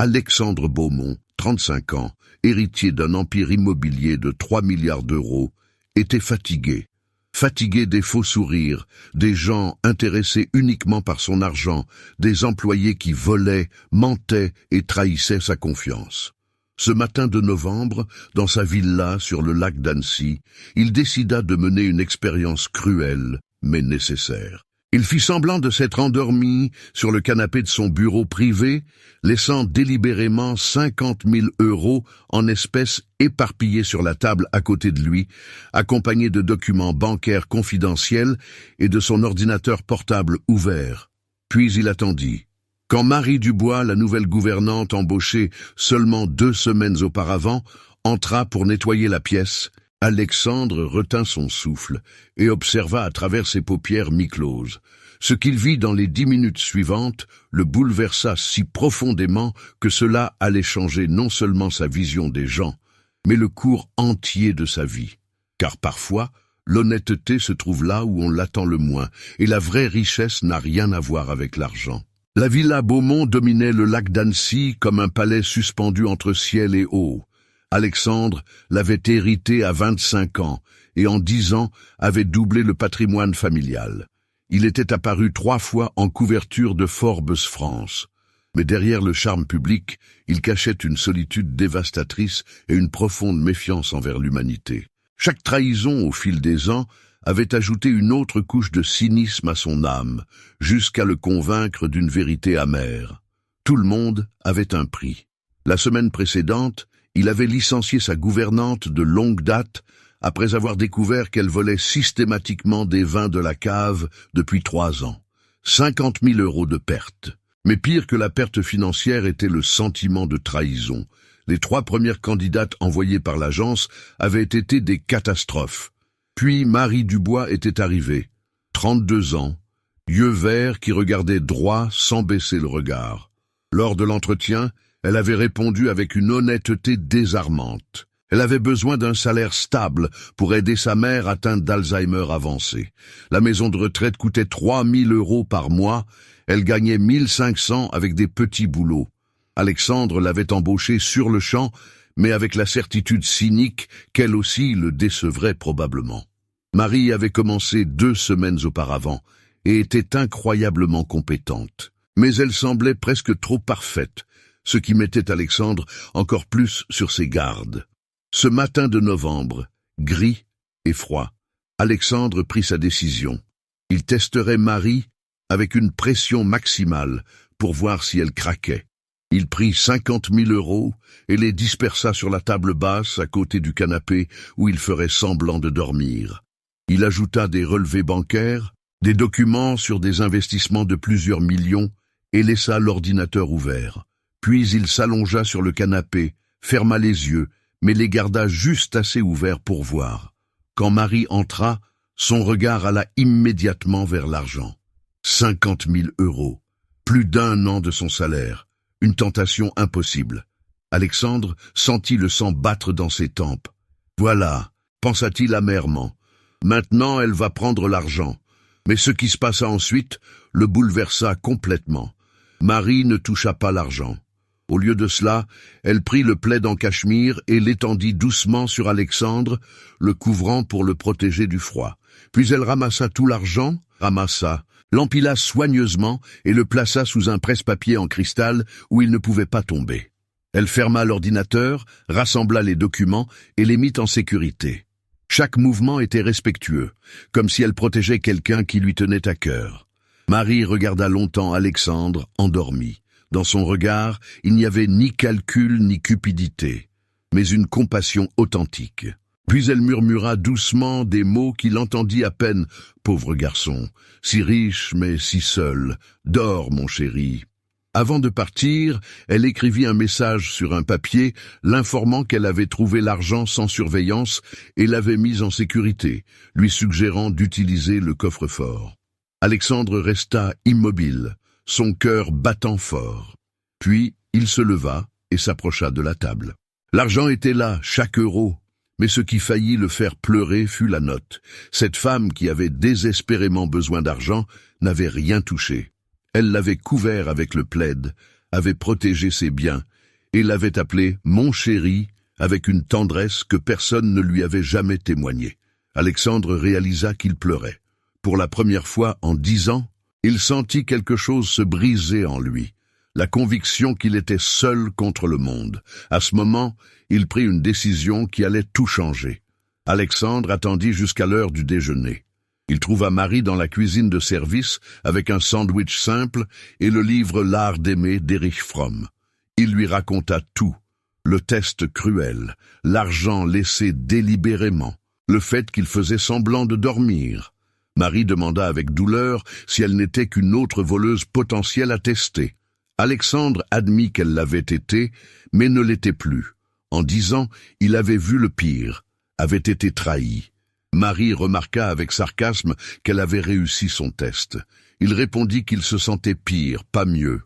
Alexandre Beaumont, 35 ans, héritier d'un empire immobilier de 3 milliards d'euros, était fatigué. Fatigué des faux sourires, des gens intéressés uniquement par son argent, des employés qui volaient, mentaient et trahissaient sa confiance. Ce matin de novembre, dans sa villa sur le lac d'Annecy, il décida de mener une expérience cruelle, mais nécessaire. Il fit semblant de s'être endormi sur le canapé de son bureau privé, laissant délibérément 50 000 € en espèces éparpillés sur la table à côté de lui, accompagnés de documents bancaires confidentiels et de son ordinateur portable ouvert. Puis il attendit. Quand Marie Dubois, la nouvelle gouvernante embauchée seulement 2 semaines auparavant, entra pour nettoyer la pièce, Alexandre retint son souffle et observa à travers ses paupières mi-closes. Ce qu'il vit dans les 10 minutes suivantes le bouleversa si profondément que cela allait changer non seulement sa vision des gens, mais le cours entier de sa vie. Car parfois, l'honnêteté se trouve là où on l'attend le moins, et la vraie richesse n'a rien à voir avec l'argent. La villa Beaumont dominait le lac d'Annecy comme un palais suspendu entre ciel et eau. Alexandre l'avait hérité à 25 ans et en 10 ans avait doublé le patrimoine familial. Il était apparu 3 fois en couverture de Forbes France. Mais derrière le charme public, il cachait une solitude dévastatrice et une profonde méfiance envers l'humanité. Chaque trahison au fil des ans avait ajouté une autre couche de cynisme à son âme, jusqu'à le convaincre d'une vérité amère. Tout le monde avait un prix. La semaine précédente, il avait licencié sa gouvernante de longue date après avoir découvert qu'elle volait systématiquement des vins de la cave depuis 3 ans. 50 000 € de perte. Mais pire que la perte financière était le sentiment de trahison. Les 3 premières candidates envoyées par l'agence avaient été des catastrophes. Puis Marie Dubois était arrivée. 32 ans, yeux verts qui regardaient droit sans baisser le regard. Lors de l'entretien, elle avait répondu avec une honnêteté désarmante. Elle avait besoin d'un salaire stable pour aider sa mère atteinte d'Alzheimer avancé. La maison de retraite coûtait 3 000 € par mois. Elle gagnait 1 500 avec des petits boulots. Alexandre l'avait embauchée sur le champ, mais avec la certitude cynique qu'elle aussi le décevrait probablement. Marie avait commencé 2 semaines auparavant et était incroyablement compétente. Mais elle semblait presque trop parfaite, ce qui mettait Alexandre encore plus sur ses gardes. Ce matin de novembre, gris et froid, Alexandre prit sa décision. Il testerait Marie avec une pression maximale pour voir si elle craquait. Il prit 50 000 € et les dispersa sur la table basse à côté du canapé où il ferait semblant de dormir. Il ajouta des relevés bancaires, des documents sur des investissements de plusieurs millions et laissa l'ordinateur ouvert. Puis il s'allongea sur le canapé, ferma les yeux, mais les garda juste assez ouverts pour voir. Quand Marie entra, son regard alla immédiatement vers l'argent. 50 000 €, plus d'1 an de son salaire, une tentation impossible. Alexandre sentit le sang battre dans ses tempes. Voilà, pensa-t-il amèrement. Maintenant elle va prendre l'argent. Mais ce qui se passa ensuite le bouleversa complètement. Marie ne toucha pas l'argent. Au lieu de cela, elle prit le plaid en cachemire et l'étendit doucement sur Alexandre, le couvrant pour le protéger du froid. Puis elle ramassa tout l'argent, l'empila soigneusement et le plaça sous un presse-papier en cristal où il ne pouvait pas tomber. Elle ferma l'ordinateur, rassembla les documents et les mit en sécurité. Chaque mouvement était respectueux, comme si elle protégeait quelqu'un qui lui tenait à cœur. Marie regarda longtemps Alexandre, endormi. Dans son regard, il n'y avait ni calcul ni cupidité, mais une compassion authentique. Puis elle murmura doucement des mots qu'il entendit à peine. « Pauvre garçon, si riche mais si seul. Dors, mon chéri. » Avant de partir, elle écrivit un message sur un papier, l'informant qu'elle avait trouvé l'argent sans surveillance et l'avait mis en sécurité, lui suggérant d'utiliser le coffre-fort. Alexandre resta immobile, son cœur battant fort. Puis il se leva et s'approcha de la table. L'argent était là, chaque euro. Mais ce qui faillit le faire pleurer fut la note. Cette femme qui avait désespérément besoin d'argent n'avait rien touché. Elle l'avait couvert avec le plaid, avait protégé ses biens et l'avait appelé « mon chéri » avec une tendresse que personne ne lui avait jamais témoignée. Alexandre réalisa qu'il pleurait. Pour la première fois en 10 ans, il sentit quelque chose se briser en lui, la conviction qu'il était seul contre le monde. À ce moment, il prit une décision qui allait tout changer. Alexandre attendit jusqu'à l'heure du déjeuner. Il trouva Marie dans la cuisine de service avec un sandwich simple et le livre L'art d'aimer d'Erich Fromm. Il lui raconta tout, le test cruel, l'argent laissé délibérément, le fait qu'il faisait semblant de dormir. Marie demanda avec douleur si elle n'était qu'une autre voleuse potentielle à tester. Alexandre admit qu'elle l'avait été, mais ne l'était plus. En 10 ans, il avait vu le pire, avait été trahi. Marie remarqua avec sarcasme qu'elle avait réussi son test. Il répondit qu'il se sentait pire, pas mieux.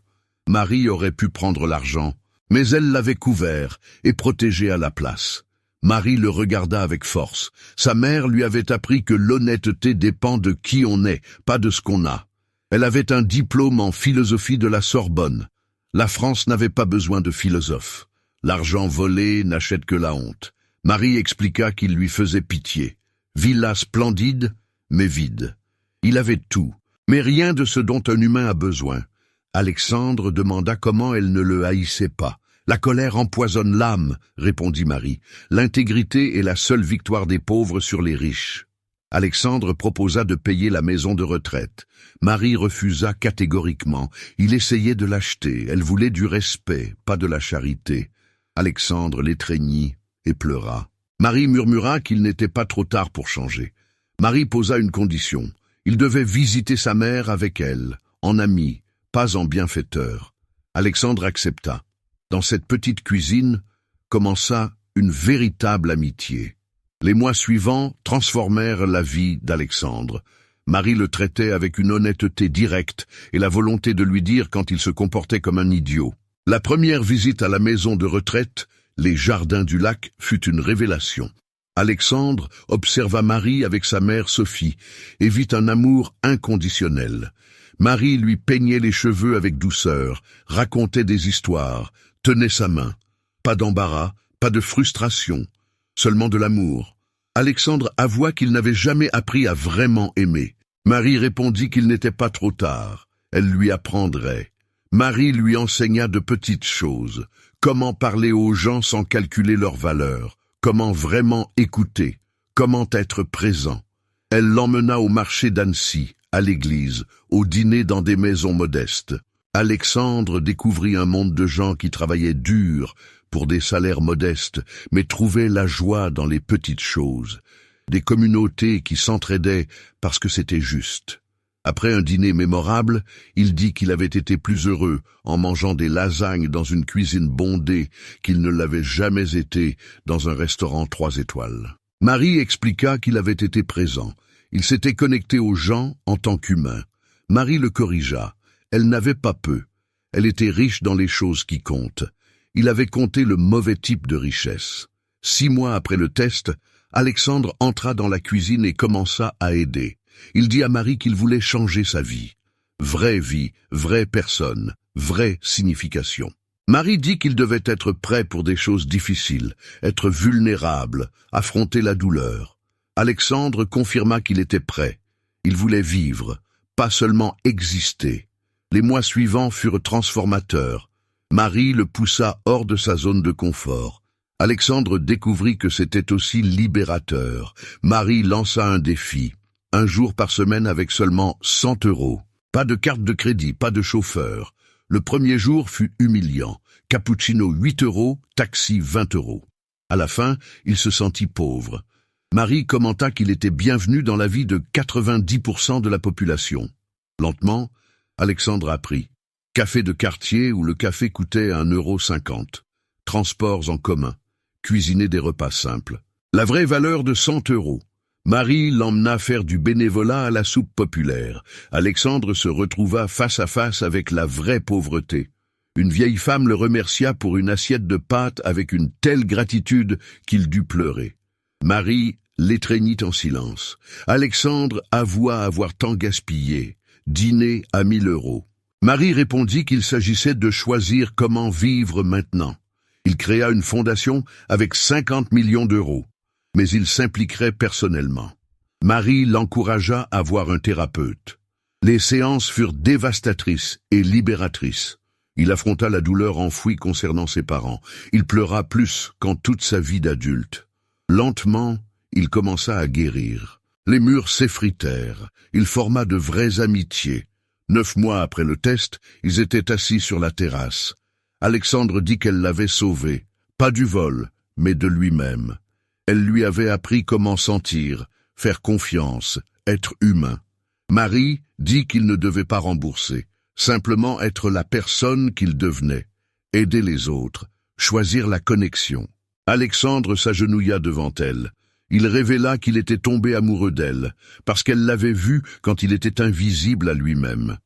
Marie aurait pu prendre l'argent, mais elle l'avait couvert et protégé à la place. Marie le regarda avec force. Sa mère lui avait appris que l'honnêteté dépend de qui on est, pas de ce qu'on a. Elle avait un diplôme en philosophie de la Sorbonne. La France n'avait pas besoin de philosophes. L'argent volé n'achète que la honte. Marie expliqua qu'il lui faisait pitié. Villa splendide, mais vide. Il avait tout, mais rien de ce dont un humain a besoin. Alexandre demanda comment elle ne le haïssait pas. La colère empoisonne l'âme, répondit Marie. L'intégrité est la seule victoire des pauvres sur les riches. Alexandre proposa de payer la maison de retraite. Marie refusa catégoriquement. Il essayait de l'acheter. Elle voulait du respect, pas de la charité. Alexandre l'étreignit et pleura. Marie murmura qu'il n'était pas trop tard pour changer. Marie posa une condition. Il devait visiter sa mère avec elle, en ami, pas en bienfaiteur. Alexandre accepta. Dans cette petite cuisine commença une véritable amitié. Les mois suivants transformèrent la vie d'Alexandre. Marie le traitait avec une honnêteté directe et la volonté de lui dire quand il se comportait comme un idiot. La première visite à la maison de retraite, les jardins du lac, fut une révélation. Alexandre observa Marie avec sa mère Sophie et vit un amour inconditionnel. Marie lui peignait les cheveux avec douceur, racontait des histoires, tenait sa main. Pas d'embarras, pas de frustration, seulement de l'amour. Alexandre avoua qu'il n'avait jamais appris à vraiment aimer. Marie répondit qu'il n'était pas trop tard. Elle lui apprendrait. Marie lui enseigna de petites choses. Comment parler aux gens sans calculer leur valeur. Comment vraiment écouter. Comment être présent. Elle l'emmena au marché d'Annecy, à l'église, au dîner dans des maisons modestes. Alexandre découvrit un monde de gens qui travaillaient dur pour des salaires modestes, mais trouvaient la joie dans les petites choses. Des communautés qui s'entraidaient parce que c'était juste. Après un dîner mémorable, il dit qu'il avait été plus heureux en mangeant des lasagnes dans une cuisine bondée qu'il ne l'avait jamais été dans un restaurant 3 étoiles. Marie expliqua qu'il avait été présent. Il s'était connecté aux gens en tant qu'humain. Marie le corrigea. Elle n'avait pas peu. Elle était riche dans les choses qui comptent. Il avait compté le mauvais type de richesse. 6 mois après le test, Alexandre entra dans la cuisine et commença à aider. Il dit à Marie qu'il voulait changer sa vie. Vraie vie, vraie personne, vraie signification. Marie dit qu'il devait être prêt pour des choses difficiles, être vulnérable, affronter la douleur. Alexandre confirma qu'il était prêt. Il voulait vivre, pas seulement exister. Les mois suivants furent transformateurs. Marie le poussa hors de sa zone de confort. Alexandre découvrit que c'était aussi libérateur. Marie lança un défi. 1 jour par semaine avec seulement 100 €. Pas de carte de crédit, pas de chauffeur. Le premier jour fut humiliant. Cappuccino 8 €, taxi 20 €. À la fin, il se sentit pauvre. Marie commenta qu'il était bienvenu dans la vie de 90% de la population. Lentement, Alexandre apprit. Café de quartier où le café coûtait 1,50 €. Transports en commun. Cuisiner des repas simples. La vraie valeur de 100 €. Marie l'emmena faire du bénévolat à la soupe populaire. Alexandre se retrouva face à face avec la vraie pauvreté. Une vieille femme le remercia pour une assiette de pâtes avec une telle gratitude qu'il dut pleurer. Marie l'étreignit en silence. Alexandre avoua avoir tant gaspillé. Dîner à 1 000 €. Marie répondit qu'il s'agissait de choisir comment vivre maintenant. Il créa une fondation avec 50 millions d'euros, mais il s'impliquerait personnellement. Marie l'encouragea à voir un thérapeute. Les séances furent dévastatrices et libératrices. Il affronta la douleur enfouie concernant ses parents. Il pleura plus qu'en toute sa vie d'adulte. Lentement, il commença à guérir. Les murs s'effritèrent. Il forma de vraies amitiés. 9 mois après le test, ils étaient assis sur la terrasse. Alexandre dit qu'elle l'avait sauvé, pas du vol, mais de lui-même. Elle lui avait appris comment sentir, faire confiance, être humain. Marie dit qu'il ne devait pas rembourser, simplement être la personne qu'il devenait, aider les autres, choisir la connexion. Alexandre s'agenouilla devant elle. Il révéla qu'il était tombé amoureux d'elle, parce qu'elle l'avait vu quand il était invisible à lui-même.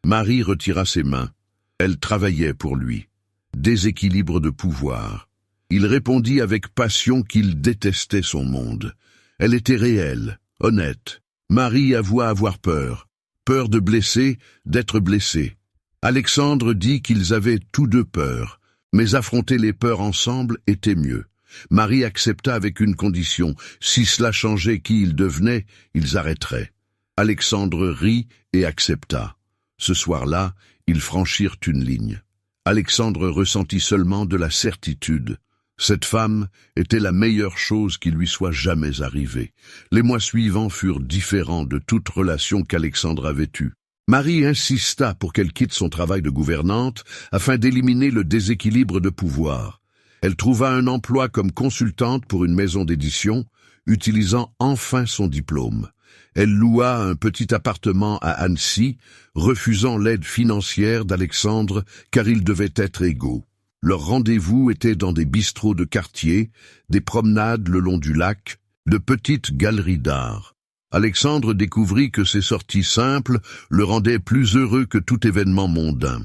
Marie retira ses mains. Elle travaillait pour lui. Déséquilibre de pouvoir. Il répondit avec passion qu'il détestait son monde. Elle était réelle, honnête. Marie avoua avoir peur. Peur de blesser, d'être blessé. Alexandre dit qu'ils avaient tous deux peur, mais affronter les peurs ensemble était mieux. Marie accepta avec une condition, si cela changeait qui ils devenaient, ils arrêteraient. Alexandre rit et accepta. Ce soir-là, ils franchirent une ligne. Alexandre ressentit seulement de la certitude. Cette femme était la meilleure chose qui lui soit jamais arrivée. Les mois suivants furent différents de toute relation qu'Alexandre avait eue. Marie insista pour qu'elle quitte son travail de gouvernante afin d'éliminer le déséquilibre de pouvoir. Elle trouva un emploi comme consultante pour une maison d'édition, utilisant enfin son diplôme. Elle loua un petit appartement à Annecy, refusant l'aide financière d'Alexandre car ils devaient être égaux. Leurs rendez-vous étaient dans des bistrots de quartier, des promenades le long du lac, de petites galeries d'art. Alexandre découvrit que ces sorties simples le rendaient plus heureux que tout événement mondain.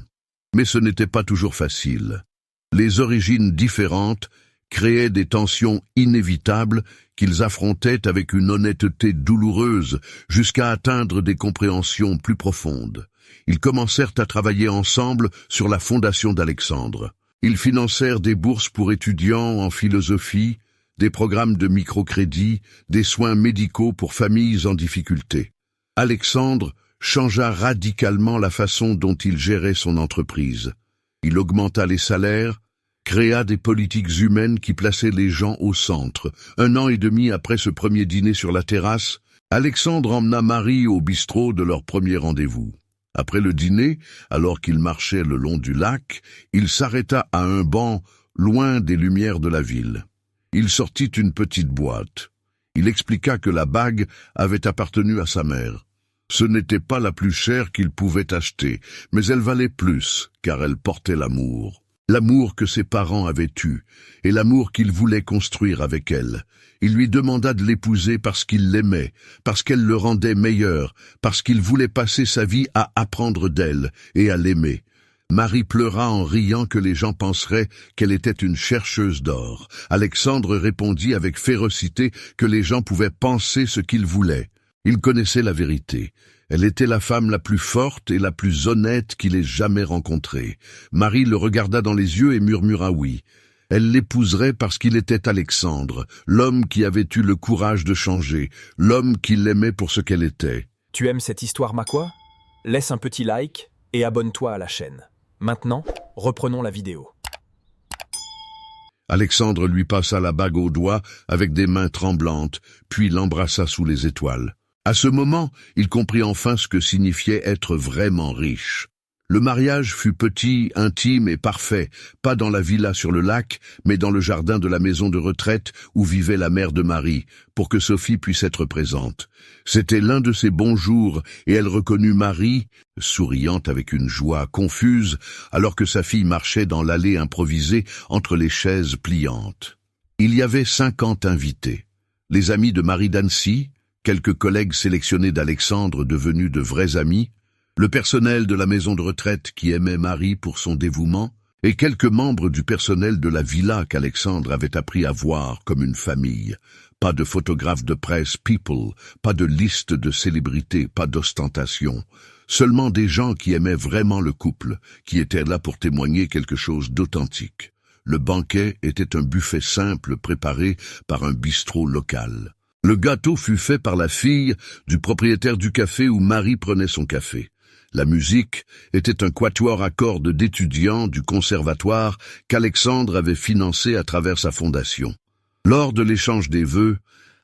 Mais ce n'était pas toujours facile. Les origines différentes créaient des tensions inévitables qu'ils affrontaient avec une honnêteté douloureuse jusqu'à atteindre des compréhensions plus profondes. Ils commencèrent à travailler ensemble sur la fondation d'Alexandre. Ils financèrent des bourses pour étudiants en philosophie, des programmes de microcrédit, des soins médicaux pour familles en difficulté. Alexandre changea radicalement la façon dont il gérait son entreprise. Il augmenta les salaires, créa des politiques humaines qui plaçaient les gens au centre. 1 an et demi après ce premier dîner sur la terrasse, Alexandre emmena Marie au bistrot de leur premier rendez-vous. Après le dîner, alors qu'il marchait le long du lac, il s'arrêta à un banc loin des lumières de la ville. Il sortit une petite boîte. Il expliqua que la bague avait appartenu à sa mère. Ce n'était pas la plus chère qu'il pouvait acheter, mais elle valait plus, car elle portait l'amour. L'amour que ses parents avaient eu, et l'amour qu'il voulait construire avec elle. Il lui demanda de l'épouser parce qu'il l'aimait, parce qu'elle le rendait meilleur, parce qu'il voulait passer sa vie à apprendre d'elle et à l'aimer. Marie pleura en riant que les gens penseraient qu'elle était une chercheuse d'or. Alexandre répondit avec férocité que les gens pouvaient penser ce qu'ils voulaient. Il connaissait la vérité. Elle était la femme la plus forte et la plus honnête qu'il ait jamais rencontrée. Marie le regarda dans les yeux et murmura oui. Elle l'épouserait parce qu'il était Alexandre, l'homme qui avait eu le courage de changer, l'homme qui l'aimait pour ce qu'elle était. Tu aimes cette histoire, Makwa? Laisse un petit like et abonne-toi à la chaîne. Maintenant, reprenons la vidéo. Alexandre lui passa la bague au doigt avec des mains tremblantes, puis l'embrassa sous les étoiles. À ce moment, il comprit enfin ce que signifiait être vraiment riche. Le mariage fut petit, intime et parfait, pas dans la villa sur le lac, mais dans le jardin de la maison de retraite où vivait la mère de Marie, pour que Sophie puisse être présente. C'était l'un de ses bons jours, et elle reconnut Marie, souriante avec une joie confuse, alors que sa fille marchait dans l'allée improvisée entre les chaises pliantes. Il y avait 50 invités. Les amis de Marie d'Annecy, quelques collègues sélectionnés d'Alexandre devenus de vrais amis, le personnel de la maison de retraite qui aimait Marie pour son dévouement, et quelques membres du personnel de la villa qu'Alexandre avait appris à voir comme une famille. Pas de photographes de presse people, pas de liste de célébrités, pas d'ostentation. Seulement des gens qui aimaient vraiment le couple, qui étaient là pour témoigner quelque chose d'authentique. Le banquet était un buffet simple préparé par un bistrot local. Le gâteau fut fait par la fille du propriétaire du café où Marie prenait son café. La musique était un quatuor à cordes d'étudiants du conservatoire qu'Alexandre avait financé à travers sa fondation. Lors de l'échange des vœux,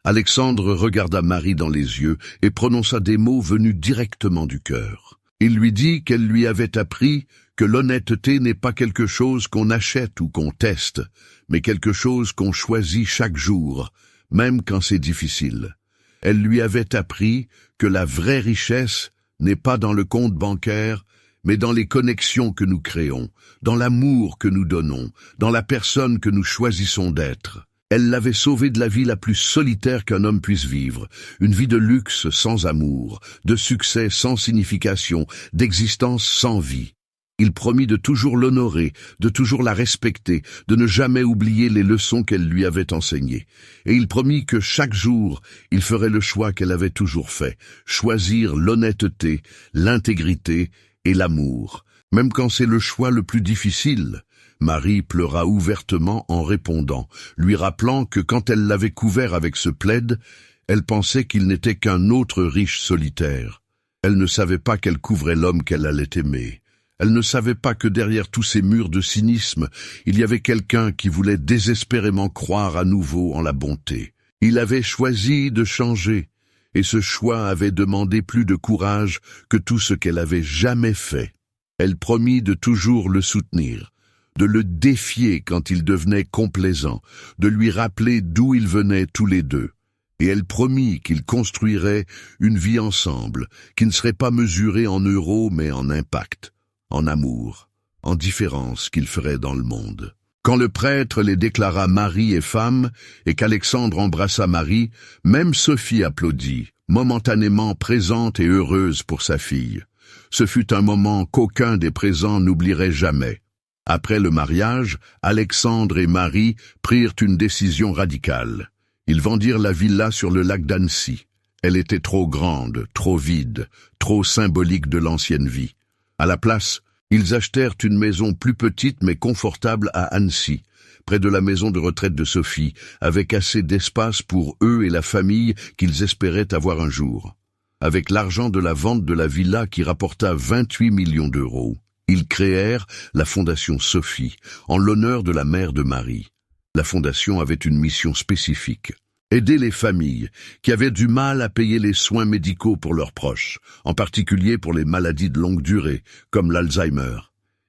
Alexandre regarda Marie dans les yeux et prononça des mots venus directement du cœur. Il lui dit qu'elle lui avait appris que l'honnêteté n'est pas quelque chose qu'on achète ou qu'on teste, mais quelque chose qu'on choisit chaque jour, même quand c'est difficile. Elle lui avait appris que la vraie richesse n'est pas dans le compte bancaire, mais dans les connexions que nous créons, dans l'amour que nous donnons, dans la personne que nous choisissons d'être. Elle l'avait sauvé de la vie la plus solitaire qu'un homme puisse vivre, une vie de luxe sans amour, de succès sans signification, d'existence sans vie. Il promit de toujours l'honorer, de toujours la respecter, de ne jamais oublier les leçons qu'elle lui avait enseignées. Et il promit que chaque jour, il ferait le choix qu'elle avait toujours fait, choisir l'honnêteté, l'intégrité et l'amour. Même quand c'est le choix le plus difficile, Marie pleura ouvertement en répondant, lui rappelant que quand elle l'avait couvert avec ce plaid, elle pensait qu'il n'était qu'un autre riche solitaire. Elle ne savait pas qu'elle couvrait l'homme qu'elle allait aimer. Elle ne savait pas que derrière tous ces murs de cynisme, il y avait quelqu'un qui voulait désespérément croire à nouveau en la bonté. Il avait choisi de changer, et ce choix avait demandé plus de courage que tout ce qu'elle avait jamais fait. Elle promit de toujours le soutenir, de le défier quand il devenait complaisant, de lui rappeler d'où ils venaient tous les deux. Et elle promit qu'ils construiraient une vie ensemble, qui ne serait pas mesurée en euros mais en impact, en amour, en différence qu'ils feraient dans le monde. Quand le prêtre les déclara mari et femme, et qu'Alexandre embrassa Marie, même Sophie applaudit, momentanément présente et heureuse pour sa fille. Ce fut un moment qu'aucun des présents n'oublierait jamais. Après le mariage, Alexandre et Marie prirent une décision radicale. Ils vendirent la villa sur le lac d'Annecy. Elle était trop grande, trop vide, trop symbolique de l'ancienne vie. À la place, ils achetèrent une maison plus petite mais confortable à Annecy, près de la maison de retraite de Sophie, avec assez d'espace pour eux et la famille qu'ils espéraient avoir un jour. Avec l'argent de la vente de la villa qui rapporta 28 millions d'euros, ils créèrent la Fondation Sophie, en l'honneur de la mère de Marie. La Fondation avait une mission spécifique: aider les familles qui avaient du mal à payer les soins médicaux pour leurs proches, en particulier pour les maladies de longue durée, comme l'Alzheimer.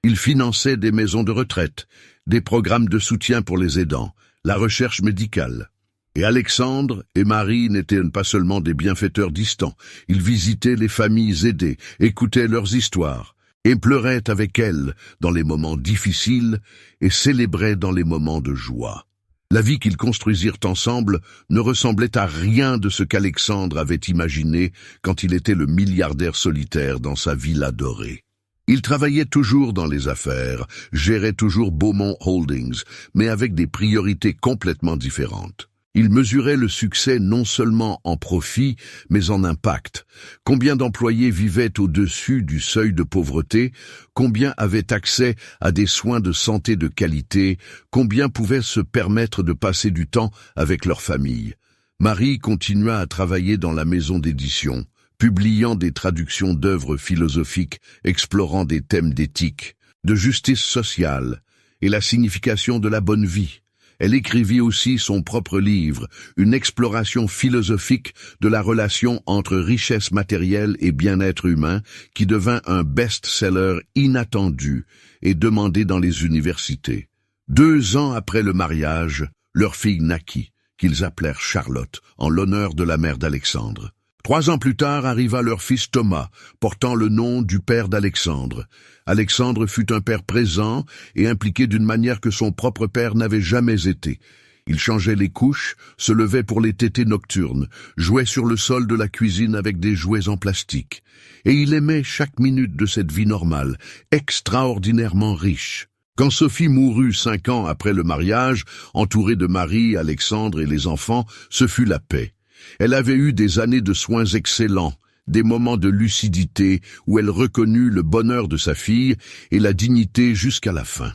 Ils finançaient des maisons de retraite, des programmes de soutien pour les aidants, la recherche médicale. Et Alexandre et Marie n'étaient pas seulement des bienfaiteurs distants, ils visitaient les familles aidées, écoutaient leurs histoires, et pleuraient avec elles dans les moments difficiles et célébraient dans les moments de joie. La vie qu'ils construisirent ensemble ne ressemblait à rien de ce qu'Alexandre avait imaginé quand il était le milliardaire solitaire dans sa villa dorée. Il travaillait toujours dans les affaires, gérait toujours Beaumont Holdings, mais avec des priorités complètement différentes. Il mesurait le succès non seulement en profit, mais en impact. Combien d'employés vivaient au-dessus du seuil de pauvreté? Combien avaient accès à des soins de santé de qualité? Combien pouvaient se permettre de passer du temps avec leur famille? Marie continua à travailler dans la maison d'édition, publiant des traductions d'œuvres philosophiques, explorant des thèmes d'éthique, de justice sociale et la signification de la bonne vie. Elle écrivit aussi son propre livre, une exploration philosophique de la relation entre richesse matérielle et bien-être humain, qui devint un best-seller inattendu et demandé dans les universités. 2 ans après le mariage, leur fille naquit, qu'ils appelèrent Charlotte, en l'honneur de la mère d'Alexandre. 3 ans plus tard arriva leur fils Thomas, portant le nom du père d'Alexandre. Alexandre fut un père présent et impliqué d'une manière que son propre père n'avait jamais été. Il changeait les couches, se levait pour les tétées nocturnes, jouait sur le sol de la cuisine avec des jouets en plastique. Et il aimait chaque minute de cette vie normale, extraordinairement riche. Quand Sophie mourut 5 ans après le mariage, entourée de Marie, Alexandre et les enfants, ce fut la paix. Elle avait eu des années de soins excellents, des moments de lucidité où elle reconnut le bonheur de sa fille et la dignité jusqu'à la fin.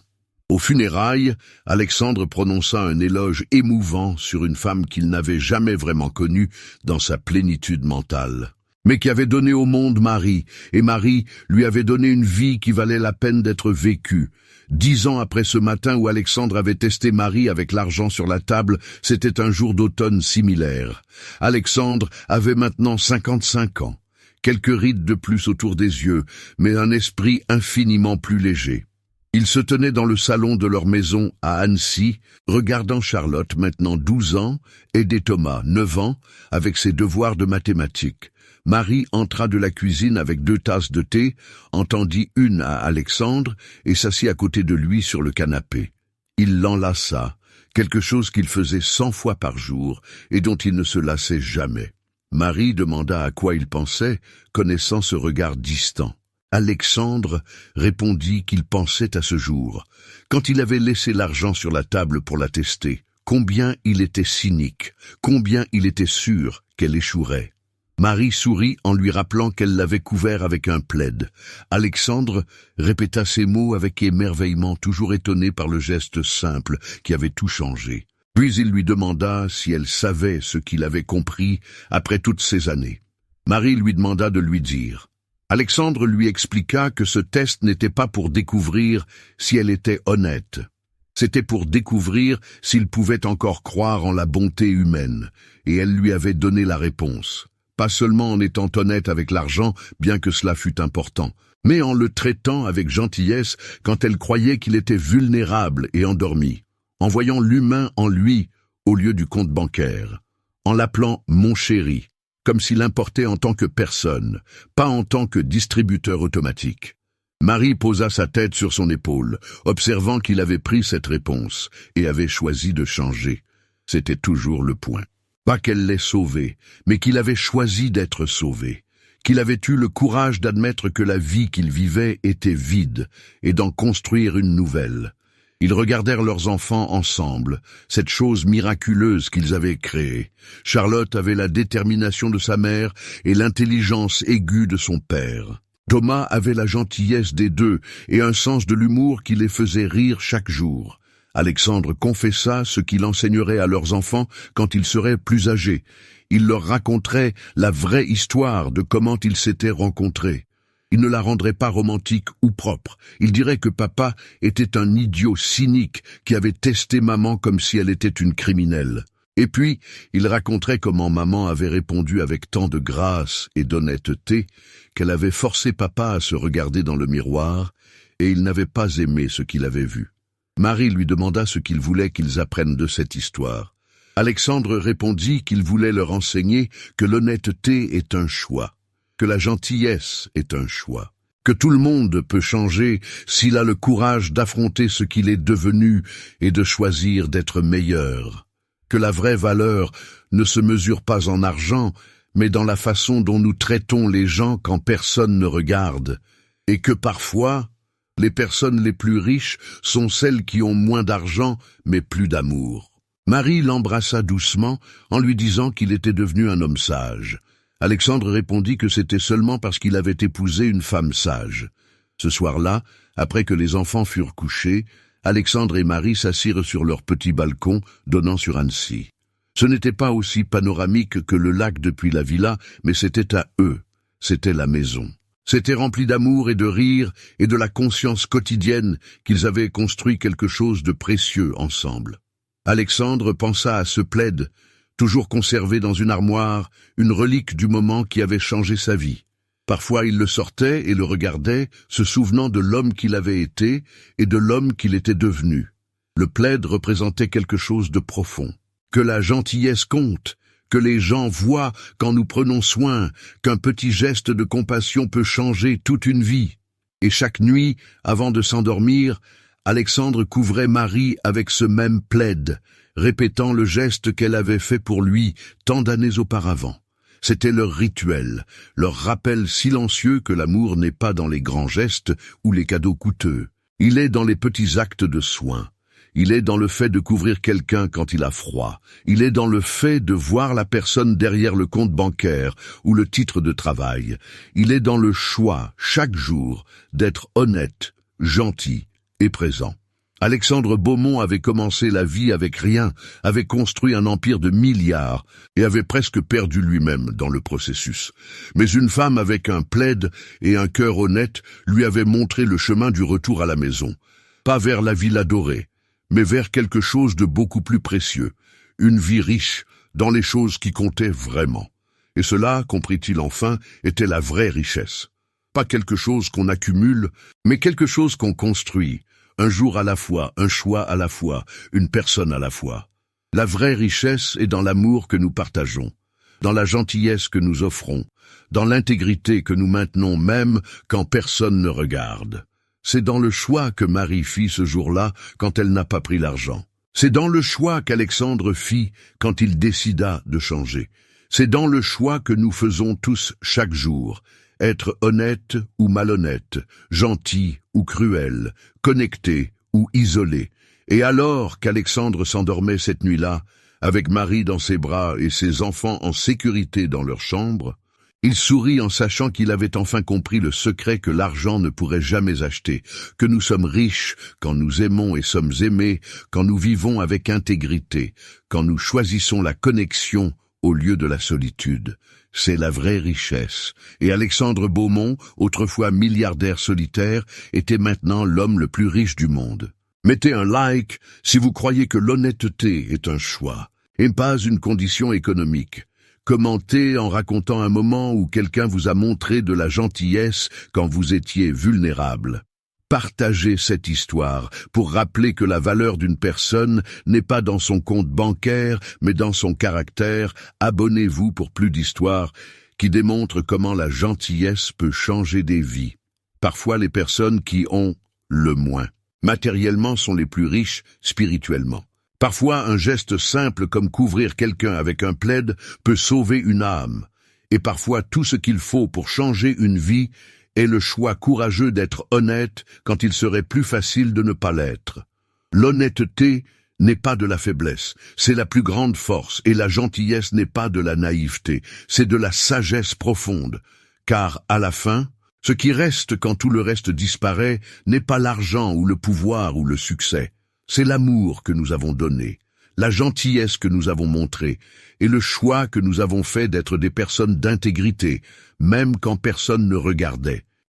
Aux funérailles, Alexandre prononça un éloge émouvant sur une femme qu'il n'avait jamais vraiment connue dans sa plénitude mentale, mais qui avait donné au monde Marie, et Marie lui avait donné une vie qui valait la peine d'être vécue. 10 ans après ce matin où Alexandre avait testé Marie avec l'argent sur la table, c'était un jour d'automne similaire. Alexandre avait maintenant 55 ans, quelques rides de plus autour des yeux, mais un esprit infiniment plus léger. Il se tenait dans le salon de leur maison à Annecy, regardant Charlotte, maintenant 12 ans, aider Thomas, 9 ans, avec ses devoirs de mathématiques. Marie entra de la cuisine avec 2 tasses de thé, en tendit une à Alexandre et s'assit à côté de lui sur le canapé. Il l'enlaça, quelque chose qu'il faisait 100 fois par jour et dont il ne se lassait jamais. Marie demanda à quoi il pensait, connaissant ce regard distant. Alexandre répondit qu'il pensait à ce jour, quand il avait laissé l'argent sur la table pour la tester, combien il était cynique, combien il était sûr qu'elle échouerait. Marie sourit en lui rappelant qu'elle l'avait couvert avec un plaid. Alexandre répéta ces mots avec émerveillement, toujours étonné par le geste simple qui avait tout changé. Puis il lui demanda si elle savait ce qu'il avait compris après toutes ces années. Marie lui demanda de lui dire. Alexandre lui expliqua que ce test n'était pas pour découvrir si elle était honnête. C'était pour découvrir s'il pouvait encore croire en la bonté humaine, et elle lui avait donné la réponse. Pas seulement en étant honnête avec l'argent, bien que cela fût important, mais en le traitant avec gentillesse quand elle croyait qu'il était vulnérable et endormi, en voyant l'humain en lui au lieu du compte bancaire, en l'appelant « mon chéri », comme s'il importait en tant que personne, pas en tant que distributeur automatique. Marie posa sa tête sur son épaule, observant qu'il avait pris cette réponse et avait choisi de changer. C'était toujours le point. Pas qu'elle l'ait sauvé, mais qu'il avait choisi d'être sauvé, qu'il avait eu le courage d'admettre que la vie qu'il vivait était vide et d'en construire une nouvelle. Ils regardèrent leurs enfants ensemble, cette chose miraculeuse qu'ils avaient créée. Charlotte avait la détermination de sa mère et l'intelligence aiguë de son père. Thomas avait la gentillesse des deux et un sens de l'humour qui les faisait rire chaque jour. Alexandre confessa ce qu'il enseignerait à leurs enfants quand ils seraient plus âgés. Il leur raconterait la vraie histoire de comment ils s'étaient rencontrés. Il ne la rendrait pas romantique ou propre. Il dirait que papa était un idiot cynique qui avait testé maman comme si elle était une criminelle. Et puis, il raconterait comment maman avait répondu avec tant de grâce et d'honnêteté qu'elle avait forcé papa à se regarder dans le miroir et il n'avait pas aimé ce qu'il avait vu. Marie lui demanda ce qu'il voulait qu'ils apprennent de cette histoire. Alexandre répondit qu'il voulait leur enseigner que l'honnêteté est un choix, que la gentillesse est un choix, que tout le monde peut changer s'il a le courage d'affronter ce qu'il est devenu et de choisir d'être meilleur, que la vraie valeur ne se mesure pas en argent, mais dans la façon dont nous traitons les gens quand personne ne regarde, et que parfois, les personnes les plus riches sont celles qui ont moins d'argent mais plus d'amour. Marie l'embrassa doucement en lui disant qu'il était devenu un homme sage. Alexandre répondit que c'était seulement parce qu'il avait épousé une femme sage. Ce soir-là, après que les enfants furent couchés, Alexandre et Marie s'assirent sur leur petit balcon donnant sur Annecy. Ce n'était pas aussi panoramique que le lac depuis la villa, mais c'était à eux, c'était la maison. C'était rempli d'amour et de rire et de la conscience quotidienne qu'ils avaient construit quelque chose de précieux ensemble. Alexandre pensa à ce plaid, toujours conservé dans une armoire, une relique du moment qui avait changé sa vie. Parfois il le sortait et le regardait, se souvenant de l'homme qu'il avait été et de l'homme qu'il était devenu. Le plaid représentait quelque chose de profond. Que la gentillesse compte, que les gens voient quand nous prenons soin, qu'un petit geste de compassion peut changer toute une vie. Et chaque nuit, avant de s'endormir, Alexandre couvrait Marie avec ce même plaid, répétant le geste qu'elle avait fait pour lui tant d'années auparavant. C'était leur rituel, leur rappel silencieux que l'amour n'est pas dans les grands gestes ou les cadeaux coûteux. Il est dans les petits actes de soin. Il est dans le fait de couvrir quelqu'un quand il a froid. Il est dans le fait de voir la personne derrière le compte bancaire ou le titre de travail. Il est dans le choix, chaque jour, d'être honnête, gentil et présent. Alexandre Beaumont avait commencé la vie avec rien, avait construit un empire de milliards et avait presque perdu lui-même dans le processus. Mais une femme avec un plaid et un cœur honnête lui avait montré le chemin du retour à la maison. Pas vers la villa dorée, mais vers quelque chose de beaucoup plus précieux, une vie riche dans les choses qui comptaient vraiment. Et cela, comprit-il enfin, était la vraie richesse. Pas quelque chose qu'on accumule, mais quelque chose qu'on construit, un jour à la fois, un choix à la fois, une personne à la fois. La vraie richesse est dans l'amour que nous partageons, dans la gentillesse que nous offrons, dans l'intégrité que nous maintenons même quand personne ne regarde. C'est dans le choix que Marie fit ce jour-là quand elle n'a pas pris l'argent. C'est dans le choix qu'Alexandre fit quand il décida de changer. C'est dans le choix que nous faisons tous chaque jour. Être honnête ou malhonnête, gentil ou cruel, connecté ou isolé. Et alors qu'Alexandre s'endormait cette nuit-là, avec Marie dans ses bras et ses enfants en sécurité dans leur chambre, il sourit en sachant qu'il avait enfin compris le secret que l'argent ne pourrait jamais acheter, que nous sommes riches quand nous aimons et sommes aimés, quand nous vivons avec intégrité, quand nous choisissons la connexion au lieu de la solitude. C'est la vraie richesse. Et Alexandre Beaumont, autrefois milliardaire solitaire, était maintenant l'homme le plus riche du monde. Mettez un like si vous croyez que l'honnêteté est un choix, et pas une condition économique. Commentez en racontant un moment où quelqu'un vous a montré de la gentillesse quand vous étiez vulnérable. Partagez cette histoire pour rappeler que la valeur d'une personne n'est pas dans son compte bancaire, mais dans son caractère. Abonnez-vous pour plus d'histoires qui démontrent comment la gentillesse peut changer des vies. Parfois, les personnes qui ont le moins matériellement sont les plus riches spirituellement. Parfois, un geste simple comme couvrir quelqu'un avec un plaid peut sauver une âme. Et parfois, tout ce qu'il faut pour changer une vie est le choix courageux d'être honnête quand il serait plus facile de ne pas l'être. L'honnêteté n'est pas de la faiblesse, c'est la plus grande force, et la gentillesse n'est pas de la naïveté, c'est de la sagesse profonde. Car, à la fin, ce qui reste quand tout le reste disparaît n'est pas l'argent ou le pouvoir ou le succès. C'est l'amour que nous avons donné, la gentillesse que nous avons montrée, et le choix que nous avons fait d'être des personnes d'intégrité, même quand personne ne regardait.